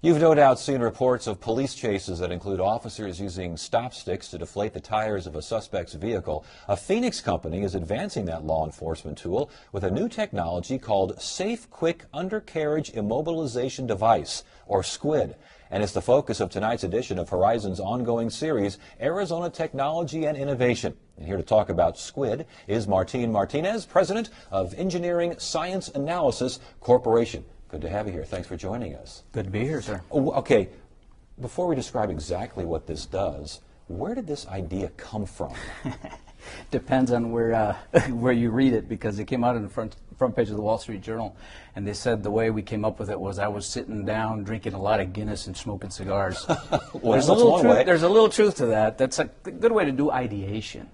You've no doubt seen reports of police chases that include officers using stop sticks to deflate the tires of a suspect's vehicle. A Phoenix company is advancing that law enforcement tool with a new technology called Safe Quick Undercarriage Immobilization Device, or SQUID. And it's the focus of tonight's edition of Horizon's ongoing series, Arizona Technology and Innovation. And here to talk about SQUID is Martin Martinez, president of Engineering Science Analysis Corporation. Good to have you here. Thanks for joining us. Good to be here, sir. Oh, okay, before we describe exactly what this does, where did this idea come from? Depends on where you read it, because it came out in the front page of the Wall Street Journal, and they said the way we came up with it was I was sitting down drinking a lot of Guinness and smoking cigars. Well, there's a little truth to that. That's a good way to do ideation.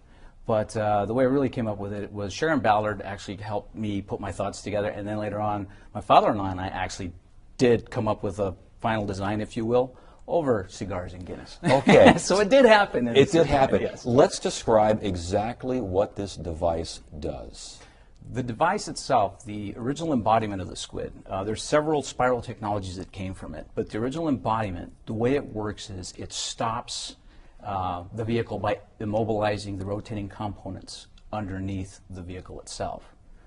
But the way I really came up with it was Sharon Ballard actually helped me put my thoughts together, and then later on, my father-in-law and I actually did come up with a final design, if you will, over cigars and Guinness. Okay. So it did happen. It did happen. Yes. Let's describe exactly what this device does. The device itself, the original embodiment of the SQUID, there's several spiral technologies that came from it, but the original embodiment, the way it works is it stops the vehicle by immobilizing the rotating components underneath the vehicle itself.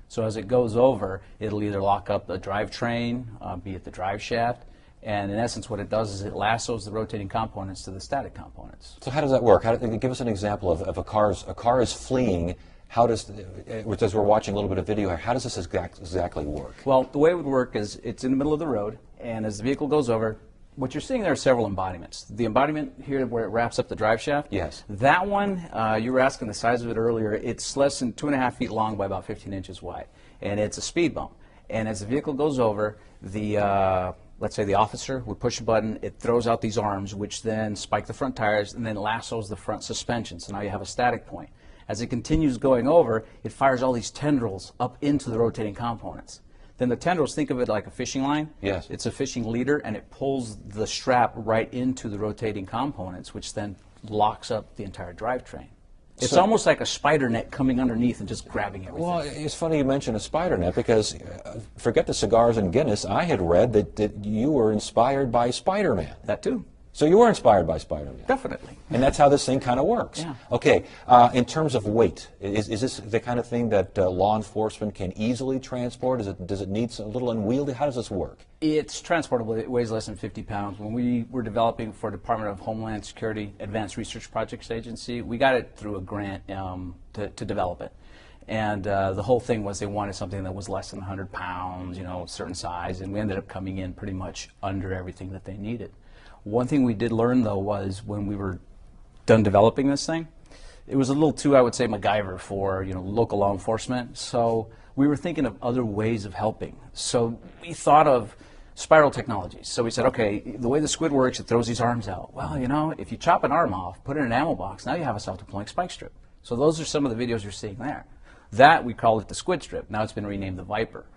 So as it goes over, it'll either lock up the drivetrain, be it the drive shaft, and in essence what it does is it lassos the rotating components to the static components. So how does that work? Give us an example of a car is fleeing. How does, as we're watching a little bit of video here, how does this exactly work? Well, the way it would work is it's in the middle of the road, and as the vehicle goes over, what you're seeing there are several embodiments. The embodiment here where it wraps up the drive shaft, yes. That one, you were asking the size of it earlier, it's less than 2.5 feet long by about 15 inches wide, and it's a speed bump. And as the vehicle goes over, let's say the officer would push a button, it throws out these arms, which then spike the front tires and then lassos the front suspension. So now you have a static point. As it continues going over, it fires all these tendrils up into the rotating components. Then the tendrils, think of it like a fishing line. Yes. It's a fishing leader, and it pulls the strap right into the rotating components, which then locks up the entire drivetrain. It's almost like a spider net coming underneath and just grabbing everything. Well, it's funny you mention a spider net, because forget the cigars and Guinness. I had read that you were inspired by Spider-Man. That too. So you were inspired by Spider-Man. Definitely. And that's how this thing kind of works. Yeah. Okay, in terms of weight, is this the kind of thing that law enforcement can easily transport? Does it need a little unwieldy? How does this work? It's transportable. It weighs less than 50 pounds. When we were developing for Department of Homeland Security Advanced Research Projects Agency, we got it through a grant to develop it. And the whole thing was they wanted something that was less than 100 pounds, you know, a certain size, and we ended up coming in pretty much under everything that they needed. One thing we did learn, though, was when we were done developing this thing, it was a little too, I would say, MacGyver for, you know, local law enforcement. So we were thinking of other ways of helping. So we thought of spiral technologies. So we said, okay, the way the SQUID works, it throws these arms out. Well, you know, if you chop an arm off, put it in an ammo box, now you have a self-deploying spike strip. So those are some of the videos you're seeing there. That, we call it the SQUID strip. Now it's been renamed the Viper.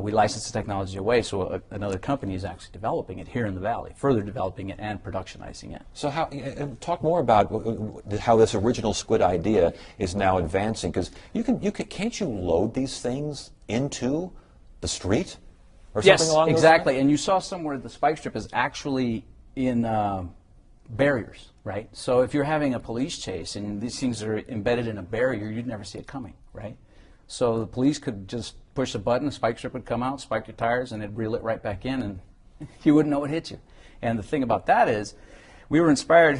We licensed the technology away, so another company is actually developing it here in the Valley, further developing it and productionizing it. So talk more about how this original SQUID idea is now advancing, because can't you load these things into the street or something along those lines? Exactly. And you saw somewhere the spike strip is actually in barriers, right? So if you're having a police chase and these things are embedded in a barrier, you'd never see it coming, right? So the police could just push a button, a spike strip would come out, spike your tires, and it'd reel it right back in, and you wouldn't know it hit you. And the thing about that is, we were inspired,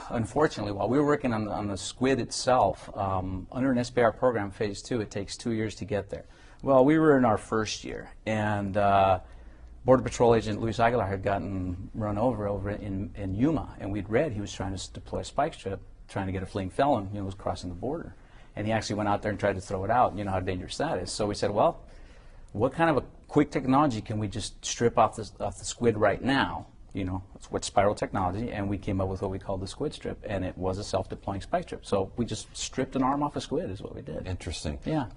unfortunately, while we were working on the SQUID itself, under an SBR program, Phase 2, it takes 2 years to get there. Well, we were in our first year, and Border Patrol agent Luis Aguilar had gotten run over in Yuma, and we'd read he was trying to deploy a spike strip, trying to get a fleeing felon, you know, was crossing the border. And he actually went out there and tried to throw it out. You know how dangerous that is. So we said, well, what kind of a quick technology can we just strip off the SQUID right now? You know, it's what spiral technology, and we came up with what we called the SQUID strip, and it was a self-deploying spike strip. So we just stripped an arm off a SQUID is what we did. Interesting. Yeah.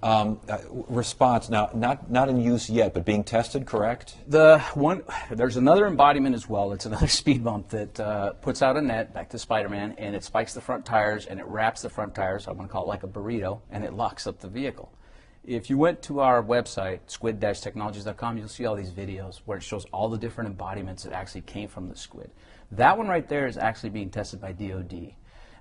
Response, now, not in use yet, but being tested, correct? There's another embodiment as well. It's another speed bump that puts out a net, back to Spider-Man, and it spikes the front tires, and it wraps the front tires, I want to call it like a burrito, and it locks up the vehicle. if you went to our website, squid-technologies.com, you'll see all these videos where it shows all the different embodiments that actually came from the squid. That one right there is actually being tested by DoD.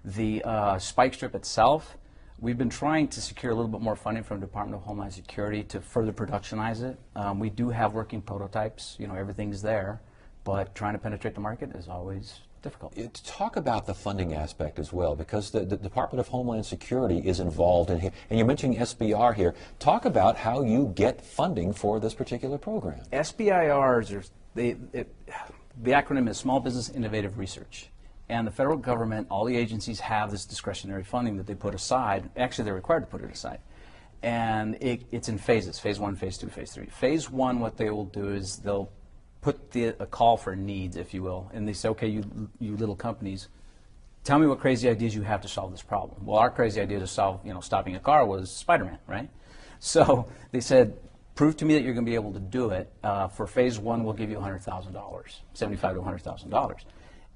The spike strip itself, we've been trying to secure a little bit more funding from the Department of Homeland Security to further productionize it. We do have working prototypes, you know, everything's there, but trying to penetrate the market is always difficult. Talk about the funding aspect as well, because the Department of Homeland Security is involved in here, and you're mentioning SBIR here. Talk about how you get funding for this particular program. SBIRs, the acronym is Small Business Innovative Research. And the federal government, all the agencies have this discretionary funding that they put aside. Actually, they're required to put it aside. And it's in phases, phase 1, phase 2, phase 3. Phase 1, what they will do is they'll put a call for needs, if you will, and they say, okay, you little companies, tell me what crazy ideas you have to solve this problem. Well, our crazy idea to solve, you know, stopping a car was Spider-Man, right? So they said, prove to me that you're going to be able to do it. For phase 1, we'll give you $100,000, $75,000 to $100,000.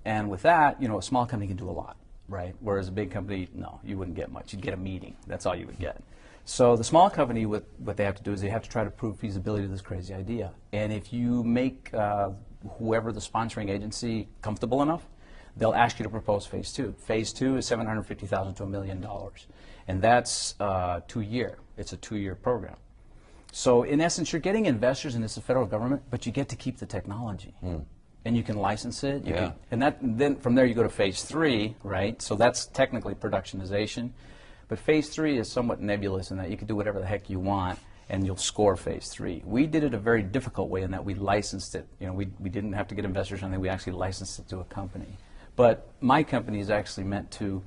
And with that, you know, a small company can do a lot, right? Whereas a big company, no, you wouldn't get much. You'd get a meeting. That's all you would get. So the small company, what they have to do is they have to try to prove feasibility of this crazy idea. And if you make whoever the sponsoring agency comfortable enough, they'll ask you to propose phase 2. Phase 2 is $750,000 to $1 million. And that's 2-year. It's a 2-year program. So in essence, you're getting investors, and it's the federal government, but you get to keep the technology. And you can license it. Then from there you go to phase 3, right? So that's technically productionization. But phase 3 is somewhat nebulous in that you can do whatever the heck you want, and you'll score phase 3. We did it a very difficult way in that we licensed it. You know, we didn't have to get investors or anything. We actually licensed it to a company. But my company is actually meant to,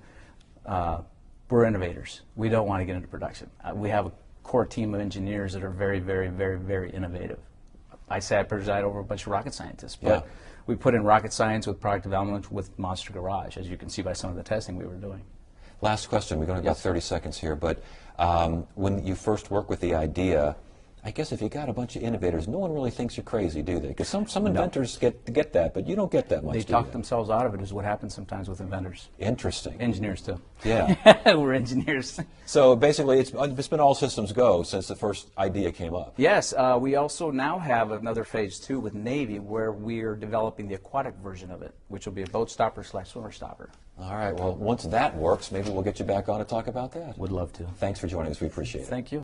we're innovators. We don't want to get into production. We have a core team of engineers that are very, very, very, very innovative. I say I preside over a bunch of rocket scientists, but we put in rocket science with product development with Monster Garage, as you can see by some of the testing we were doing. Last question. We're going to have about 30 seconds here, but when you first work with the idea, I guess if you got a bunch of innovators, no one really thinks you're crazy, do they? Because some inventors get that, but you don't get that much. They talk themselves out of it, is what happens sometimes with inventors. Interesting. Engineers too. Yeah. We're engineers. So basically, it's been all systems go since the first idea came up. Yes. We also now have another phase 2 with Navy, where we're developing the aquatic version of it, which will be a boat stopper / swimmer stopper. All right. Well, once that works, maybe we'll get you back on to talk about that. Would love to. Thanks for joining us. We appreciate it. Thank you.